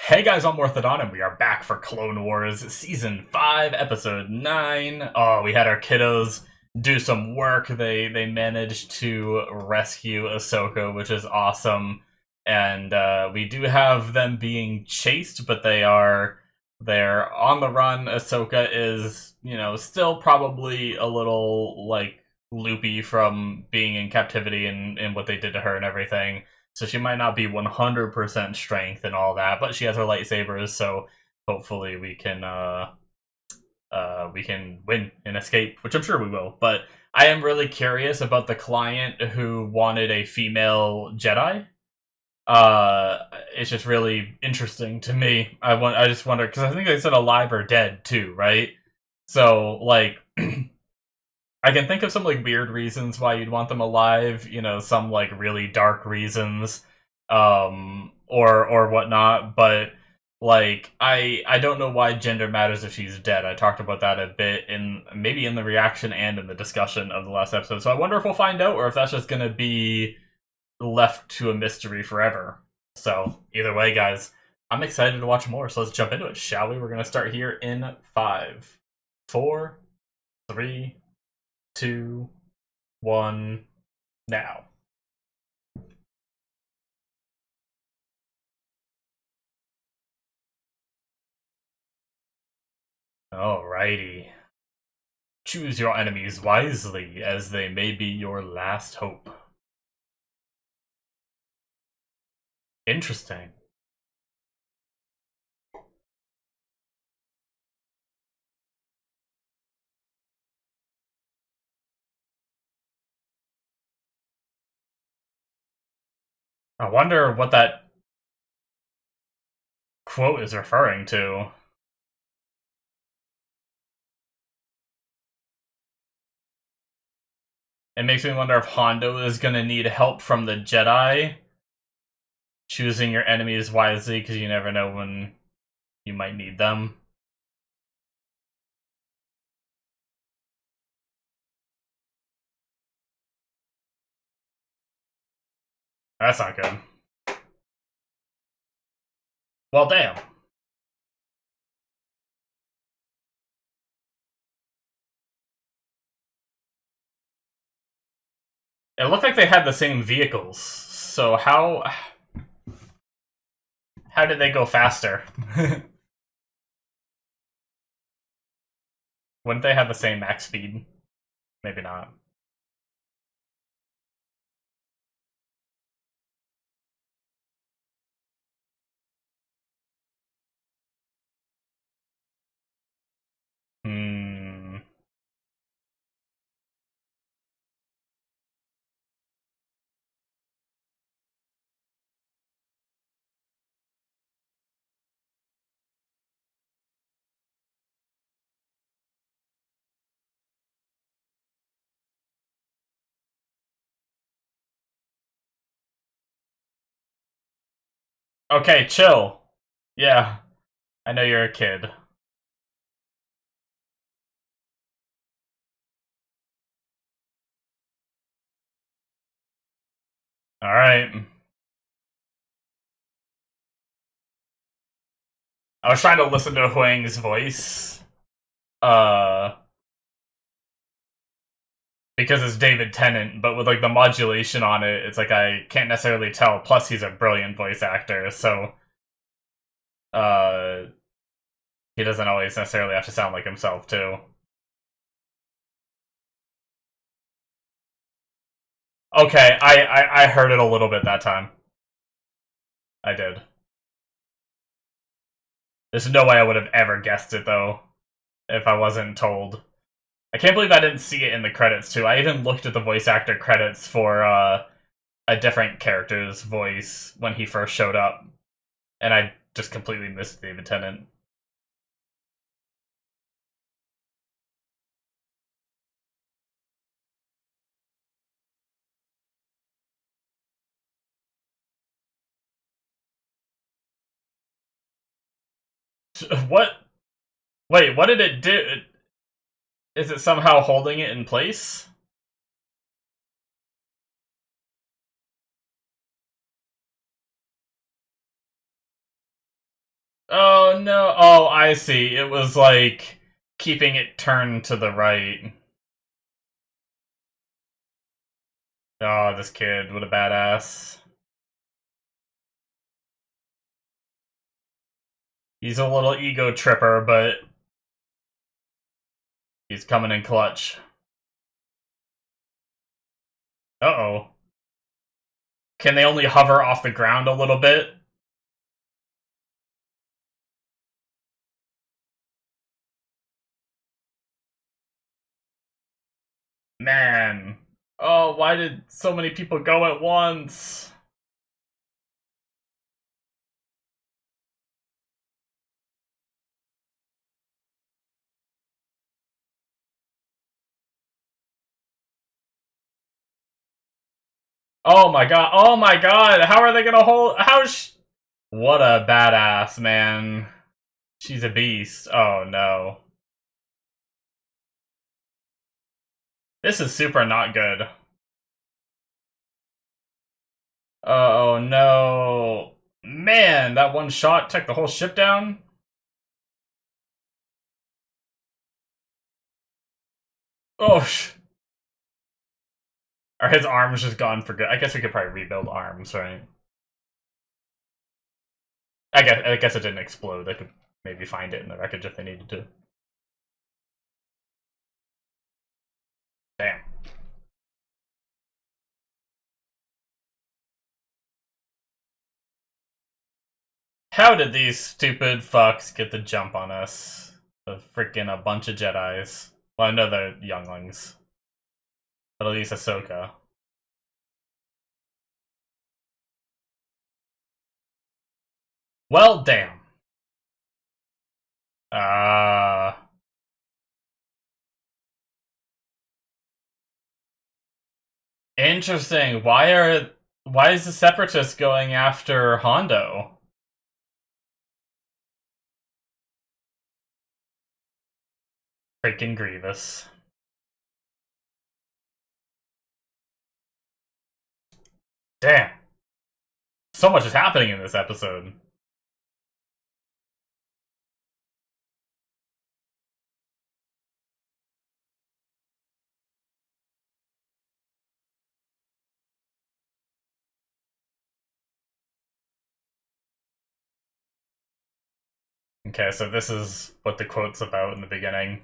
Hey guys, I'm Morthadon, and we are back for Clone Wars Season 5, Episode 9. Oh, we had our kiddos do some work. They managed to rescue Ahsoka, which is awesome. And we do have them being chased, but they're on the run. Ahsoka is, still probably a little, loopy from being in captivity and what they did to her and everything. So she might not be 100% strength and all that, but she has her lightsabers, so hopefully we can win and escape, which I'm sure we will. But I am really curious about the client who wanted a female Jedi. Uh, it's just really interesting to me. I just wonder because I think they said alive or dead too, right? So I can think of some weird reasons why you'd want them alive, some really dark reasons, or whatnot, but I don't know why gender matters if she's dead. I talked about that a bit in maybe in the reaction and in the discussion of the last episode. So I wonder if we'll find out or if that's just gonna be left to a mystery forever. So either way, guys, I'm excited to watch more, so let's jump into it, shall we? We're gonna start here in 5, 4, 3, 2, 1, now. Alrighty. Choose your enemies wisely, as they may be your last hope. Interesting. I wonder what that quote is referring to. It makes me wonder if Hondo is gonna need help from the Jedi. Choosing your enemies wisely, because you never know when you might need them. That's not good. Well, damn. It looked like they had the same vehicles, so how did they go faster? Wouldn't they have the same max speed? Maybe not. Hmm. Okay, chill. Yeah, I know you're a kid. Alright. I was trying to listen to Huang's voice. Uh, because it's David Tennant, but with the modulation on it, it's I can't necessarily tell. Plus, he's a brilliant voice actor, so uh, he doesn't always necessarily have to sound like himself too. Okay, I heard it a little bit that time. I did. There's no way I would have ever guessed it though, if I wasn't told. I can't believe I didn't see it in the credits too. I even looked at the voice actor credits for a different character's voice when he first showed up, and I just completely missed David Tennant. What? Wait, what did it do? Is it somehow holding it in place? Oh no! Oh, I see. It was like keeping it turned to the right. Oh, this kid, what a badass. He's a little ego tripper, but he's coming in clutch. Uh-oh. Can they only hover off the ground a little bit? Man. Oh, why did so many people go at once? Oh my god. Oh my god. How are they gonna hold... What a badass, man. She's a beast. Oh no. This is super not good. Oh no. Man, that one shot took the whole ship down? Oh, are his arms just gone for good? I guess we could probably rebuild arms, right? I guess it didn't explode. They could maybe find it in the wreckage if they needed to. Damn. How did these stupid fucks get the jump on us? The freaking a bunch of Jedis. Well, I know they're younglings. But at least Ahsoka. Well, damn. Interesting. Why is the Separatist going after Hondo? Freaking Grievous. Damn. So much is happening in this episode. Okay, so this is what the quote's about in the beginning.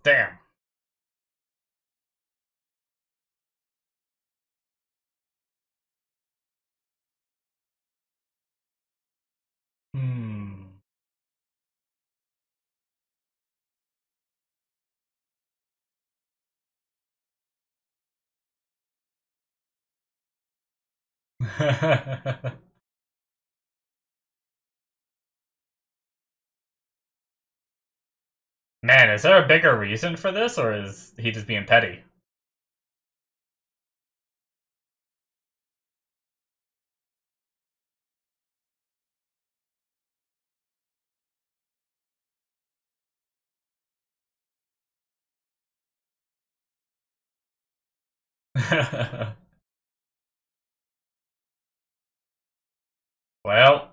Damn. Hmm. Man, is there a bigger reason for this, or is he just being petty? Well,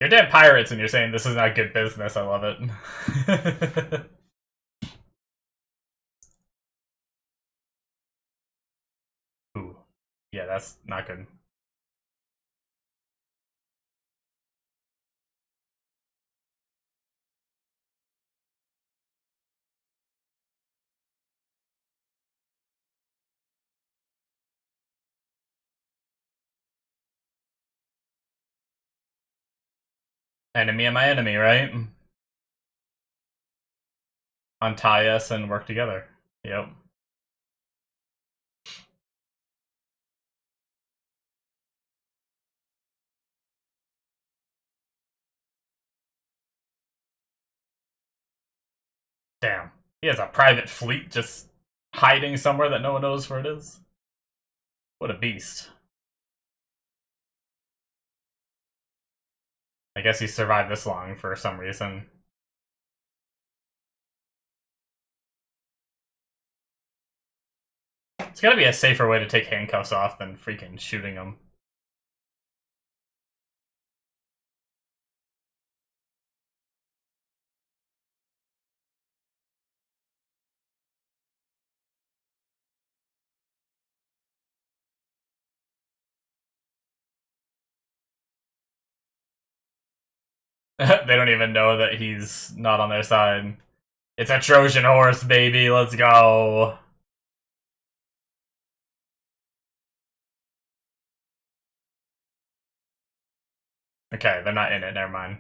you're dead pirates and you're saying this is not good business. I love it. Ooh. Yeah, that's not good. Enemy of my enemy, right? Untie us and work together. Yep. Damn. He has a private fleet just hiding somewhere that no one knows where it is. What a beast. I guess he survived this long for some reason. It's gotta be a safer way to take handcuffs off than freaking shooting them. They don't even know that he's not on their side. It's a Trojan horse, baby. Let's go. Okay, they're not in it. Never mind.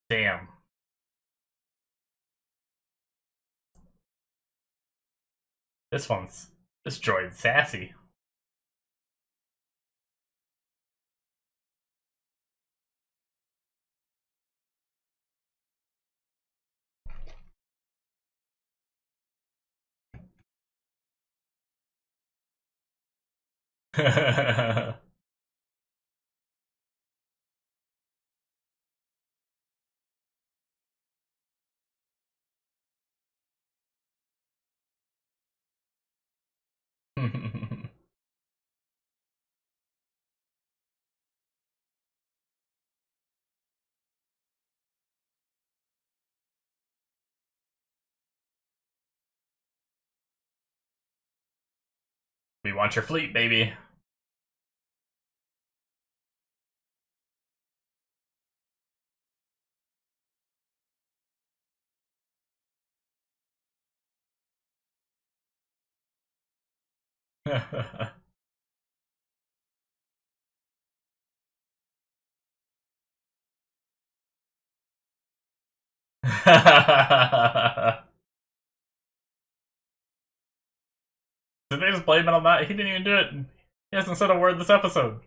Damn. This droid's sassy. We want your fleet, baby. Did they just blame it on that? He didn't even do it. He hasn't said a word this episode.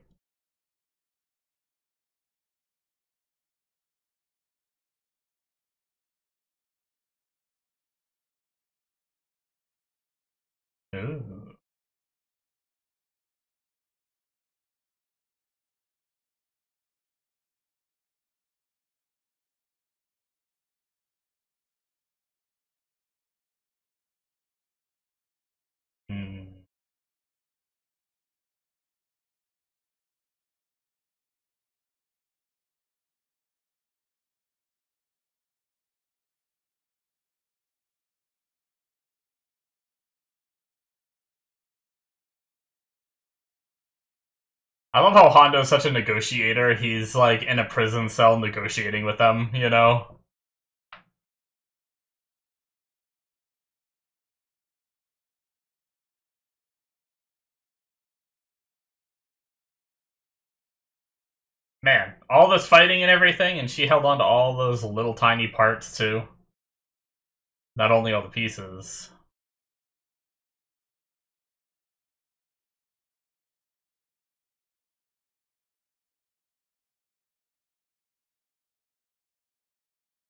Ooh. Hmm. I love how Hondo's such a negotiator. He's like in a prison cell negotiating with them, you know? Man, all this fighting and everything, and she held on to all those little tiny parts too. Not only all the pieces.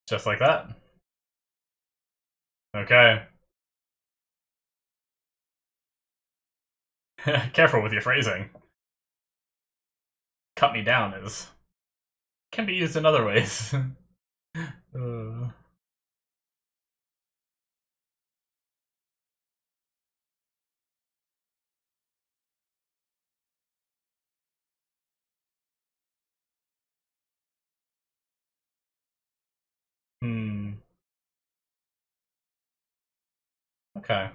Just like that. Okay. Careful with your phrasing. Cut me down is can be used in other ways. uh. Hmm. Okay.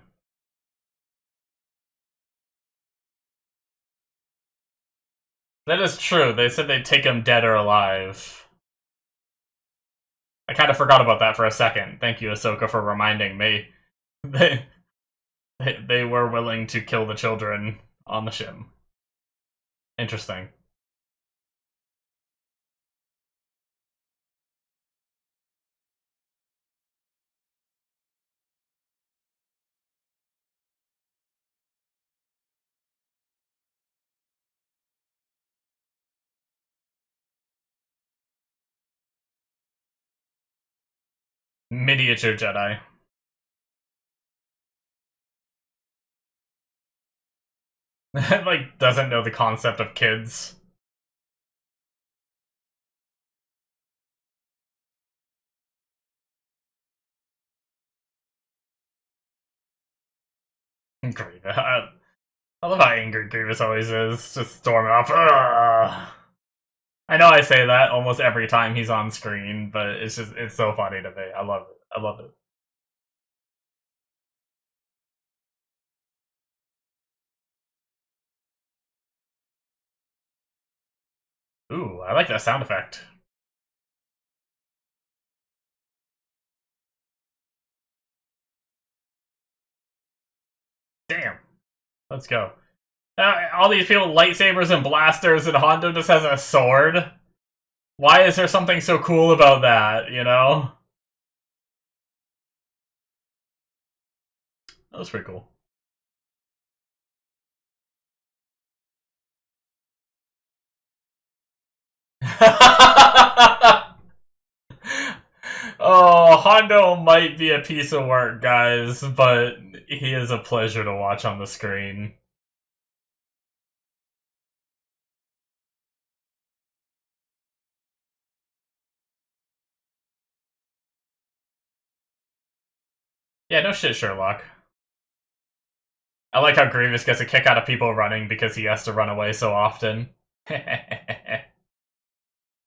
That is true. They said they'd take him dead or alive. I kind of forgot about that for a second. Thank you, Ahsoka, for reminding me. They, they were willing to kill the children on the ship. Interesting. Miniature Jedi. Like, doesn't know the concept of kids. Grievous. I love how angry Grievous always is, just storming off. Ugh. I know I say that almost every time he's on screen, but it's so funny to me. I love it. I love it. Ooh, I like that sound effect. Damn. Let's go. All these people with lightsabers and blasters, and Hondo just has a sword. Why is there something so cool about that, you know? That was pretty cool. Oh, Hondo might be a piece of work, guys, but he is a pleasure to watch on the screen. Yeah, no shit, Sherlock. I like how Grievous gets a kick out of people running because he has to run away so often.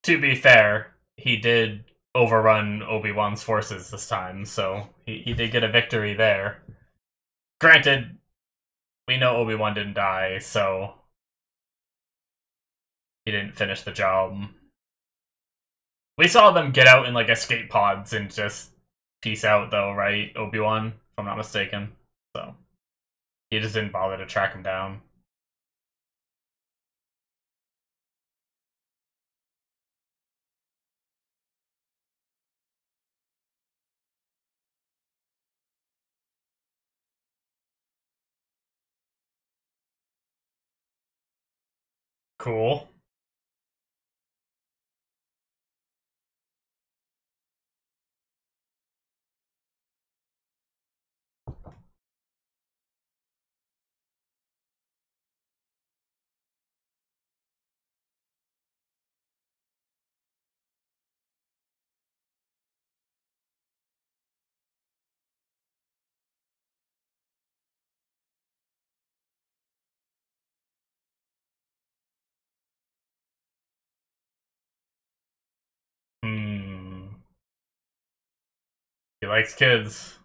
To be fair, he did overrun Obi-Wan's forces this time, so he did get a victory there. Granted, we know Obi-Wan didn't die, so he didn't finish the job. We saw them get out in, like, escape pods and just peace out, though, right, Obi-Wan? If I'm not mistaken. So, he just didn't bother to track him down. Cool. Hmm. He likes kids.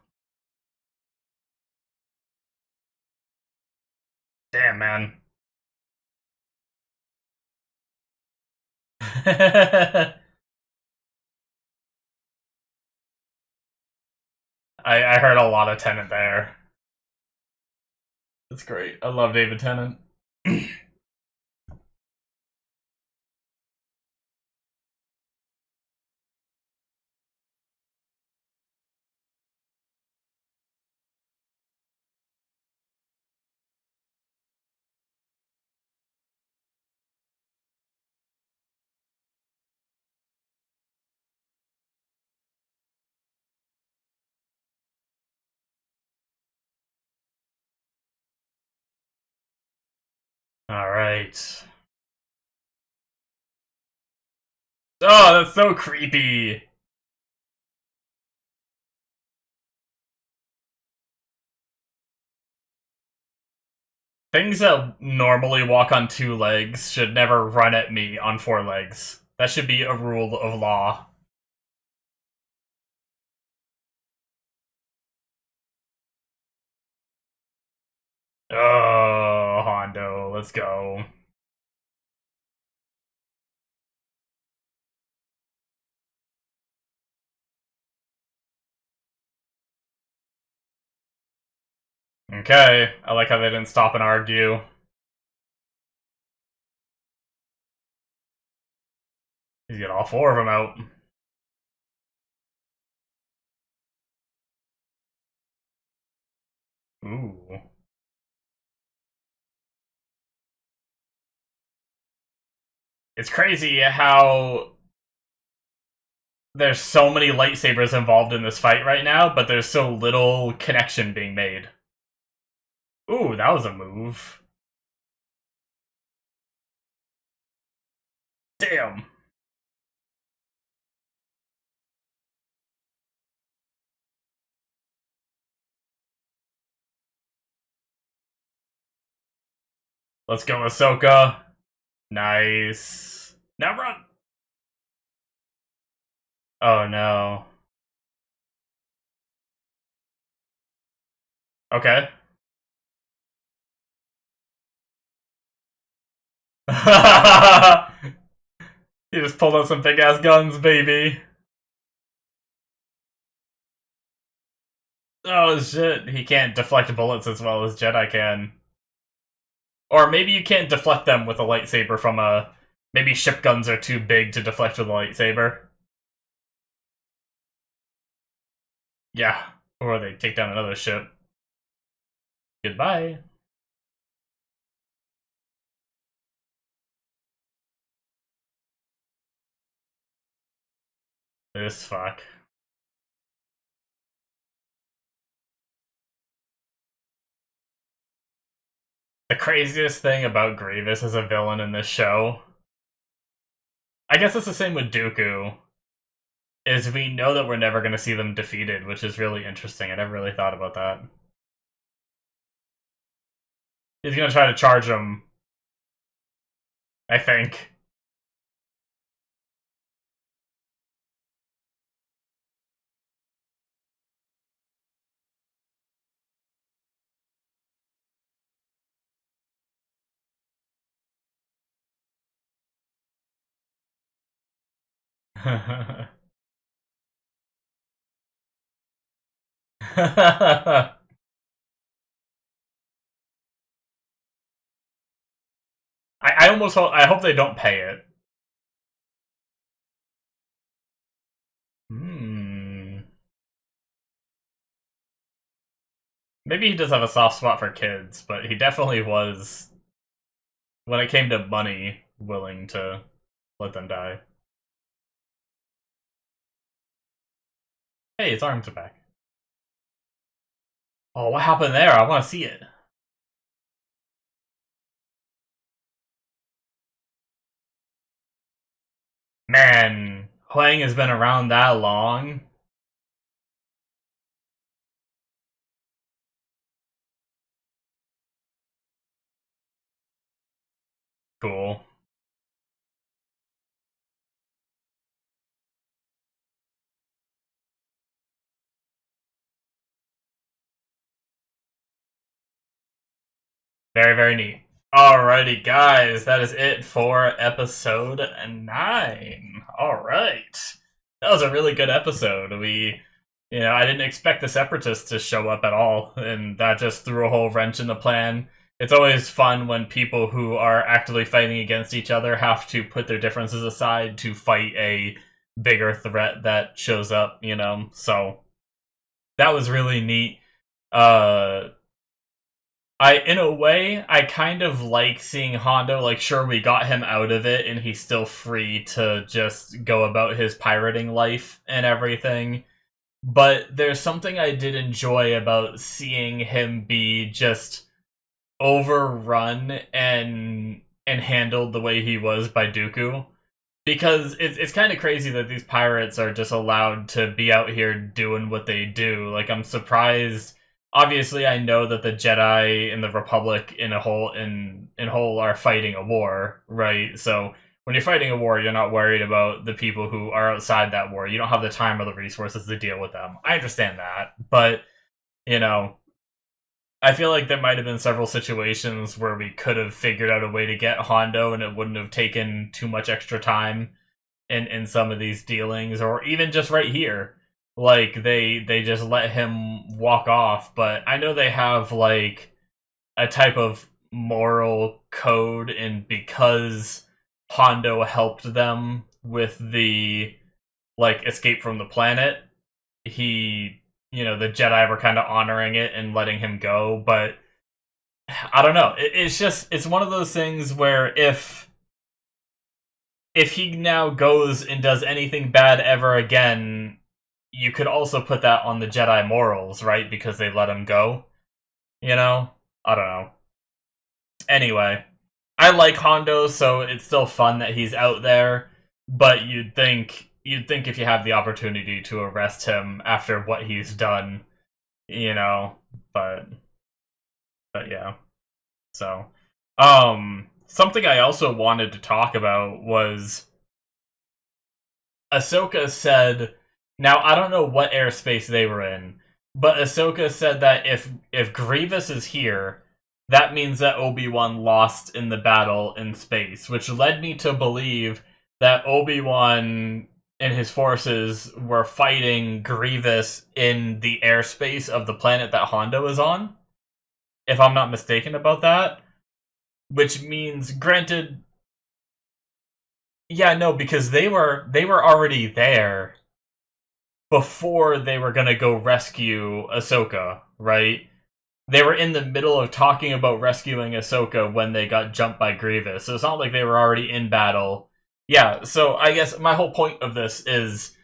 Damn, man. I heard a lot of Tennant there. That's great. I love David Tennant. Alright. Oh, that's so creepy. Things that normally walk on two legs should never run at me on four legs. That should be a rule of law. Oh, Hondo, let's go. Okay, I like how they didn't stop and argue. He's got all four of them out. Ooh. It's crazy how there's so many lightsabers involved in this fight right now, but there's so little connection being made. Ooh, that was a move. Damn. Let's go, Ahsoka. Nice. Now run! Oh no. Okay. He just pulled out some big ass guns, baby. Oh shit, he can't deflect bullets as well as Jedi can. Or maybe you can't deflect them with a lightsaber from a... Maybe ship guns are too big to deflect with a lightsaber. Yeah. Or they take down another ship. Goodbye. This fuck. The craziest thing about Grievous as a villain in this show, I guess it's the same with Dooku, is we know that we're never going to see them defeated, which is really interesting. I never really thought about that. He's going to try to charge him, I think. I almost hope I hope they don't pay it. Hmm. Maybe he does have a soft spot for kids, but he definitely was, when it came to money, willing to let them die. Hey, his arms are back. Oh, what happened there? I want to see it. Man, Huang has been around that long. Cool. Very, very neat. Alrighty, guys, that is it for episode 9. Alright. That was a really good episode. I didn't expect the Separatists to show up at all, and that just threw a whole wrench in the plan. It's always fun when people who are actively fighting against each other have to put their differences aside to fight a bigger threat that shows up. So, that was really neat. Uh, in a way, I kind of like seeing Hondo. Like, sure, we got him out of it, and he's still free to just go about his pirating life and everything. But there's something I did enjoy about seeing him be just overrun and handled the way he was by Dooku. Because it's kind of crazy that these pirates are just allowed to be out here doing what they do. Like, I'm surprised. Obviously, I know that the Jedi and the Republic in whole are fighting a war, right? So when you're fighting a war, you're not worried about the people who are outside that war. You don't have the time or the resources to deal with them. I understand that, but you know, I feel like there might have been several situations where we could have figured out a way to get Hondo, and it wouldn't have taken too much extra time in some of these dealings, or even just right here. Like, they just let him walk off, but I know they have, like, a type of moral code, and because Hondo helped them with the, like, escape from the planet, the Jedi were kind of honoring it and letting him go, but I don't know. It's one of those things where if he now goes and does anything bad ever again, you could also put that on the Jedi morals, right? Because they let him go. You know? I don't know. Anyway, I like Hondo, so it's still fun that he's out there. But you'd think if you have the opportunity to arrest him after what he's done, you know. But yeah. So, something I also wanted to talk about was Ahsoka said. Now I don't know what airspace they were in, but Ahsoka said that if Grievous is here, that means that Obi-Wan lost in the battle in space, which led me to believe that Obi-Wan and his forces were fighting Grievous in the airspace of the planet that Hondo is on, if I'm not mistaken about that. Which means, granted, yeah, no, because they were already there before they were gonna go rescue Ahsoka, right? They were in the middle of talking about rescuing Ahsoka when they got jumped by Grievous, so it's not like they were already in battle. Yeah, so I guess my whole point of this is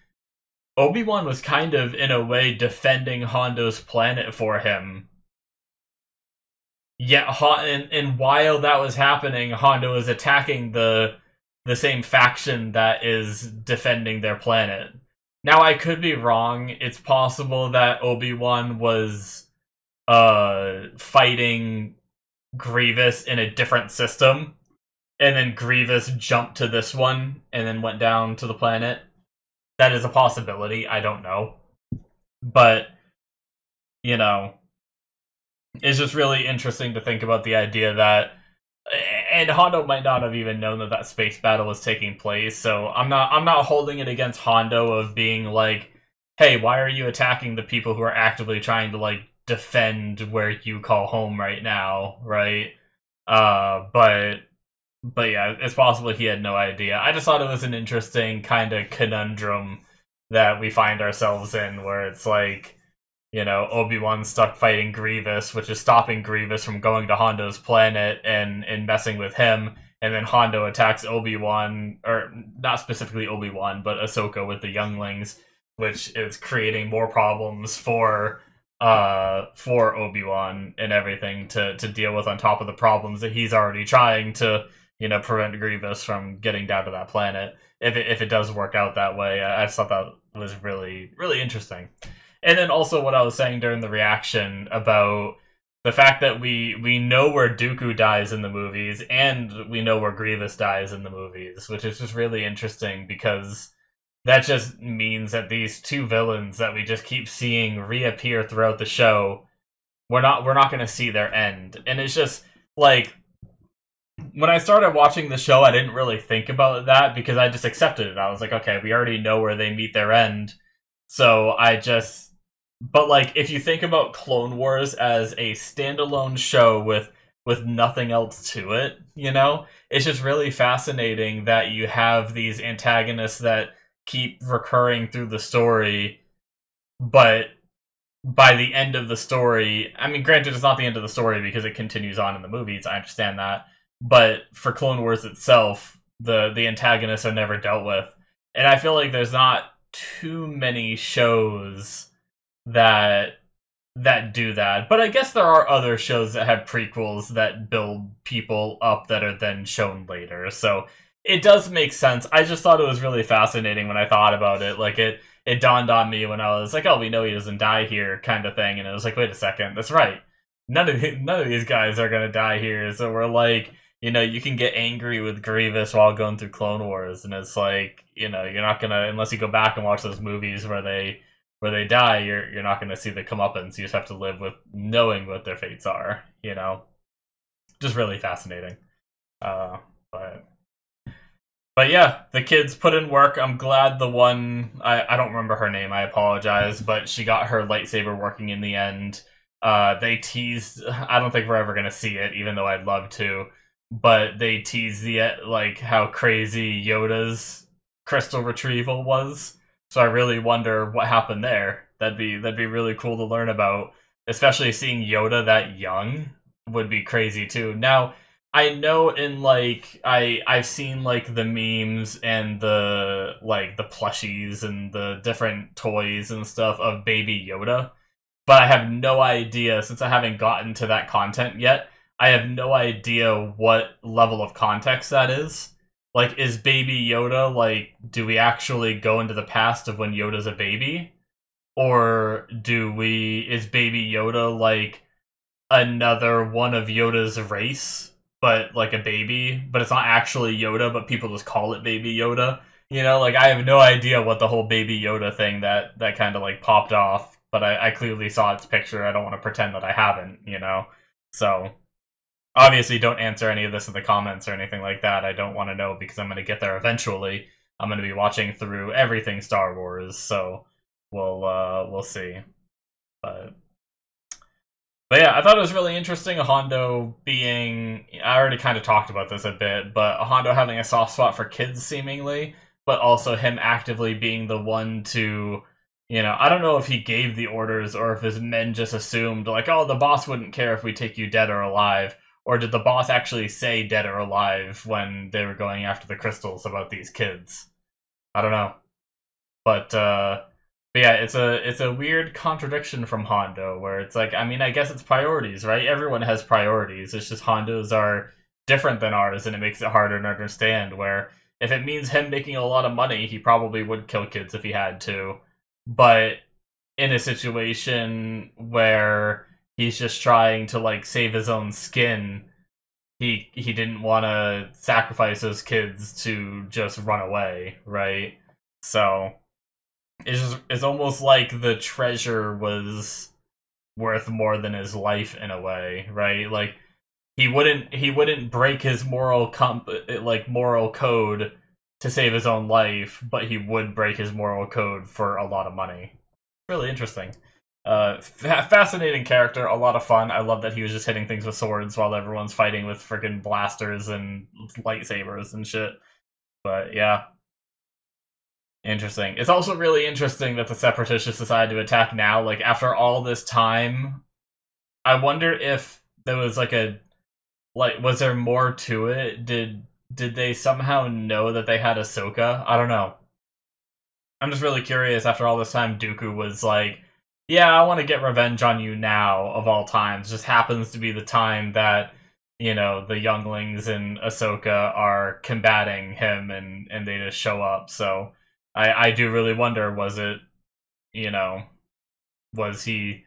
Obi-Wan was kind of, in a way, defending Hondo's planet for him. Yeah, and while that was happening, Hondo was attacking the same faction that is defending their planet. Now, I could be wrong. It's possible that Obi-Wan was fighting Grievous in a different system, and then Grievous jumped to this one and then went down to the planet. That is a possibility. I don't know. But, you know, it's just really interesting to think about the idea that, and Hondo might not have even known that that space battle was taking place. So I'm not holding it against Hondo of being like, hey, why are you attacking the people who are actively trying to like defend where you call home right now, right? But yeah, it's possible he had no idea. I just thought it was an interesting kind of conundrum that we find ourselves in, where it's like, you know, Obi-Wan's stuck fighting Grievous, which is stopping Grievous from going to Hondo's planet and messing with him. And then Hondo attacks Obi-Wan, or not specifically Obi-Wan, but Ahsoka with the younglings, which is creating more problems for Obi-Wan and everything to deal with on top of the problems that he's already trying to, you know, prevent Grievous from getting down to that planet. If it does work out that way, I just thought that was really, really interesting. And then also what I was saying during the reaction about the fact that we know where Dooku dies in the movies, and we know where Grievous dies in the movies, which is just really interesting because that just means that these two villains that we just keep seeing reappear throughout the show, we're not going to see their end. And it's just like, when I started watching the show, I didn't really think about that because I just accepted it. I was like, okay, we already know where they meet their end. So but like, if you think about Clone Wars as a standalone show with nothing else to it, you know, it's just really fascinating that you have these antagonists that keep recurring through the story, but by the end of the story, I mean, granted, it's not the end of the story because it continues on in the movies, I understand that, but for Clone Wars itself, the antagonists are never dealt with. And I feel like there's not too many shows that do that. But I guess there are other shows that have prequels that build people up that are then shown later. So it does make sense. I just thought it was really fascinating when I thought about it. Like, it dawned on me when I was like, oh, we know he doesn't die here, kind of thing. And it was like, wait a second, that's right. None of these guys are gonna die here. So we're like, you know, you can get angry with Grievous while going through Clone Wars, and it's like, you know, you're not gonna, unless you go back and watch those movies where they die, you're not gonna see the comeuppance. You just have to live with knowing what their fates are, you know? Just really fascinating. But yeah, the kids put in work. I'm glad the one, I don't remember her name, I apologize, but she got her lightsaber working in the end. They teased, I don't think we're ever gonna see it, even though I'd love to, but they teased like, how crazy Yoda's crystal retrieval was. So I really wonder what happened there. That'd be really cool to learn about, especially seeing Yoda that young would be crazy too. Now, I know in like I've seen like the memes and the like the plushies and the different toys and stuff of Baby Yoda, but I have no idea since I haven't gotten to that content yet. I have no idea what level of context that is. Like, is Baby Yoda like? Do we actually go into the past of when Yoda's a baby, or do we? Is Baby Yoda like another one of Yoda's race, but like a baby, but it's not actually Yoda, but people just call it Baby Yoda. You know, like I have no idea what the whole Baby Yoda thing that kind of like popped off, but I clearly saw its picture. I don't want to pretend that I haven't, you know. So obviously, don't answer any of this in the comments or anything like that. I don't want to know because I'm going to get there eventually. I'm going to be watching through everything Star Wars, so we'll see. But yeah, I thought it was really interesting Hondo being. I already kind of talked about this a bit, but Hondo having a soft spot for kids, seemingly, but also him actively being the one to. You know, I don't know if he gave the orders or if his men just assumed, like, oh, the boss wouldn't care if we take you dead or alive. Or did the boss actually say dead or alive when they were going after the crystals about these kids? I don't know. But yeah, it's a weird contradiction from Hondo where it's like, I mean, I guess it's priorities, right? Everyone has priorities. It's just Hondo's are different than ours, and it makes it harder to understand. Where if it means him making a lot of money, he probably would kill kids if he had to. But in a situation where he's just trying to like save his own skin, he didn't want to sacrifice those kids to just run away, right? So it's almost like the treasure was worth more than his life in a way, right? Like he wouldn't break his moral code to save his own life, but he would break his moral code for a lot of money. Really interesting. Fascinating character, a lot of fun. I love that he was just hitting things with swords while everyone's fighting with freaking blasters and lightsabers and shit. But yeah, interesting. It's also really interesting that the Separatists decided to attack now. Like, after all this time, I wonder if there was like a... Like, was there more to it? Did they somehow know that they had Ahsoka? I don't know. I'm just really curious, after all this time, Dooku was like, yeah, I want to get revenge on you now, of all times. Just happens to be the time that, you know, the younglings and Ahsoka are combating him, and they just show up. So I do really wonder, was it, you know, was he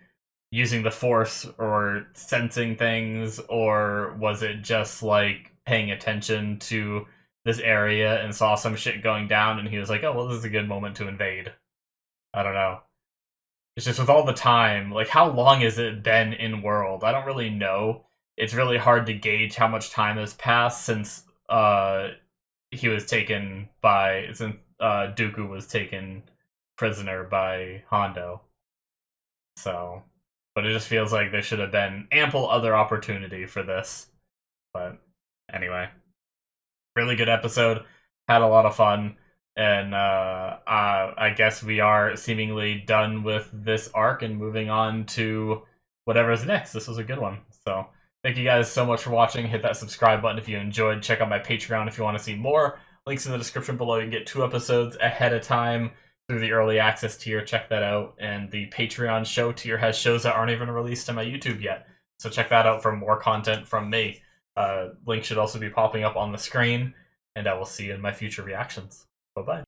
using the Force or sensing things, or was it just, like, paying attention to this area and saw some shit going down, and he was like, oh, well, this is a good moment to invade. I don't know. It's just with all the time, like, how long has it been in world? I don't really know. It's really hard to gauge how much time has passed since he was taken by since Dooku was taken prisoner by Hondo. So, but it just feels like there should have been ample other opportunity for this. But anyway, really good episode. Had a lot of fun. And I guess we are seemingly done with this arc and moving on to whatever's next. This was a good one. So thank you guys so much for watching. Hit that subscribe button if you enjoyed. Check out my Patreon if you want to see more. Links in the description below. You can get 2 episodes ahead of time through the early access tier. Check that out. And the Patreon show tier has shows that aren't even released on my YouTube yet. So check that out for more content from me. Link should also be popping up on the screen. And I will see you in my future reactions. Bye-bye.